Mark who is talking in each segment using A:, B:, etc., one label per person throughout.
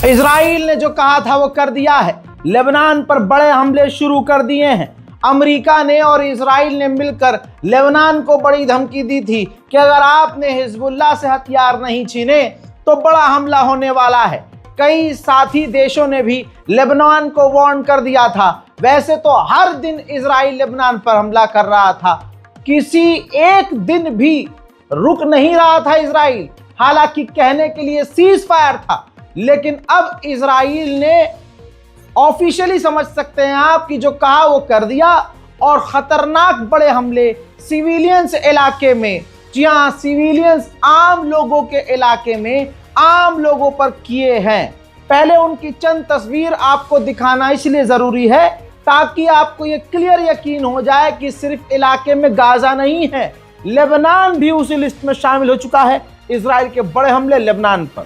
A: Israel ने जो कहा था वो कर दिया है। लेबनान पर बड़े हमले शुरू कर दिए हैं। अमेरिका ने और इजराइल ने मिलकर लेबनान को बड़ी धमकी दी थी कि अगर आपने हिजबुल्लाह से हथियार नहीं छीने तो बड़ा हमला होने वाला है। कई साथी देशों ने भी लेबनान को वार्न कर दिया था। वैसे तो हर दिन इजराइल लेबनान पर हमला कर रहा था, किसी एक दिन भी रुक नहीं रहा था इजराइल। हालांकि कहने के लिए सीज फायर था, लेकिन अब इजराइल ने ऑफिशियली समझ सकते हैं आप कि जो कहा वो कर दिया और खतरनाक बड़े हमले सिविलियंस इलाके में, जी हाँ सिविलियंस आम लोगों के इलाके में आम लोगों पर किए हैं। पहले उनकी चंद तस्वीर आपको दिखाना इसलिए जरूरी है ताकि आपको ये क्लियर यकीन हो जाए कि सिर्फ इलाके में गाजा नहीं है, लेबनान भी उसी लिस्ट में शामिल हो चुका है। इजराइल के बड़े हमले लेबनान पर।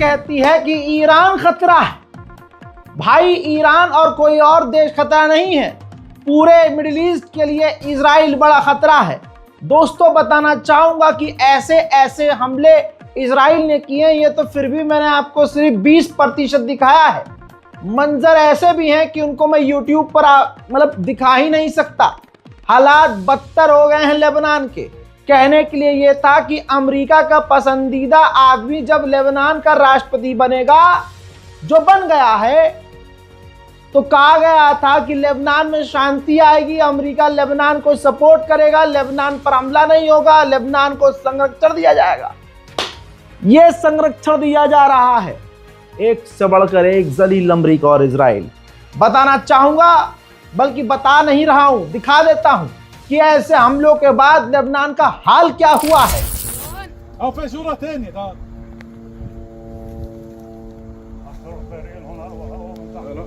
A: कहती है कि ईरान खतरा है। भाई ईरान और कोई और देश खतरा नहीं है, पूरे मिडिल ईस्ट के लिए इजराइल बड़ा खतरा है। दोस्तों बताना चाहूंगा कि ऐसे ऐसे हमले इजराइल ने किए, ये तो फिर भी मैंने आपको सिर्फ 20% दिखाया है। मंजर ऐसे भी हैं कि उनको मैं YouTube पर मतलब दिखा ही नहीं सकता। हालात बदतर हो गए हैं लेबनान के। कहने के लिए ये था कि अमेरिका का पसंदीदा आदमी जब लेबनान का राष्ट्रपति बनेगा, जो बन गया है, तो कहा गया था कि लेबनान में शांति आएगी, अमेरिका लेबनान को सपोर्ट करेगा, लेबनान पर हमला नहीं होगा, लेबनान को संरक्षण दिया जाएगा। ये संरक्षण दिया जा रहा है, एक से बढ़कर एक जलील अमेरिका और इजराइल। बताना चाहूंगा, बल्कि बता नहीं रहा हूं, दिखा देता हूं कि ऐसे हमलों के बाद लेबनान का हाल क्या हुआ है।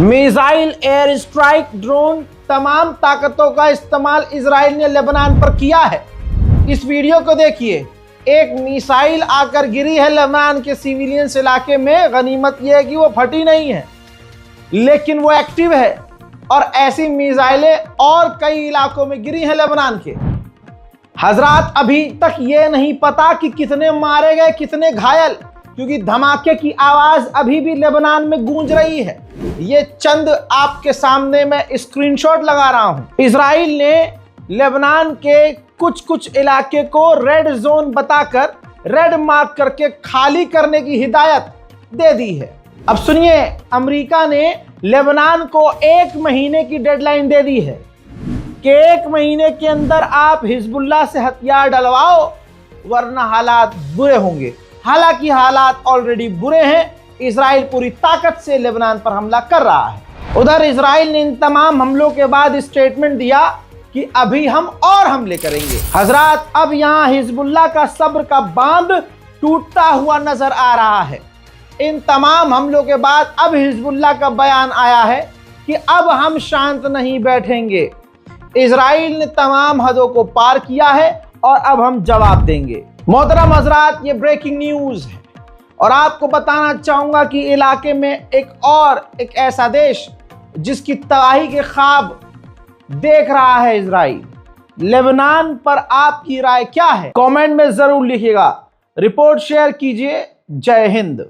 A: मिसाइल, एयर स्ट्राइक, ड्रोन, तमाम ताकतों का इस्तेमाल इजराइल ने लेबनान पर किया है। इस वीडियो को देखिए, एक मिसाइल आकर गिरी है लेबनान के सिविलियंस इलाके में। गनीमत यह है कि वो फटी नहीं है, लेकिन वो एक्टिव है। और ऐसी मिसाइलें और कई इलाकों में गिरी हैं लेबनान के। हजरात अभी तक ये नहीं पता कि कितने मारे गए, कितने घायल, क्योंकि धमाके की आवाज अभी भी लेबनान में गूंज रही है। ये चंद आपके सामने मैं स्क्रीनशॉट लगा रहा हूं। इजराइल ने लेबनान के कुछ इलाके को रेड जोन बताकर, रेड मार्क करके खाली करने की हिदायत दे दी है। अब सुनिए, अमेरिका ने लेबनान को 1 महीने की डेडलाइन दे दी है कि 1 महीने के अंदर आप हिजबुल्लाह से हथियार डलवाओ, वरना हालात बुरे होंगे। हालांकि हालात ऑलरेडी बुरे हैं। इजराइल पूरी ताकत से लेबनान पर हमला कर रहा है। उधर इजराइल ने इन तमाम हमलों के बाद स्टेटमेंट दिया कि अभी हम और हमले करेंगे। हजरात अब यहां हिजबुल्लाह का सब्र का बांध टूटता हुआ नजर आ रहा है। इन तमाम हमलों के बाद अब हिजबुल्लाह का बयान आया है कि अब हम शांत नहीं बैठेंगे। इजराइल ने तमाम हदों को पार किया है और अब हम जवाब देंगे। मोहतरम हज़रात, ये ब्रेकिंग न्यूज़ है और आपको बताना चाहूँगा कि इलाके में एक ऐसा देश जिसकी तबाही के ख्वाब देख रहा है इजराइल, लेबनान पर आपकी राय क्या है? कमेंट में ज़रूर लिखिएगा। रिपोर्ट शेयर कीजिए। जय हिंद।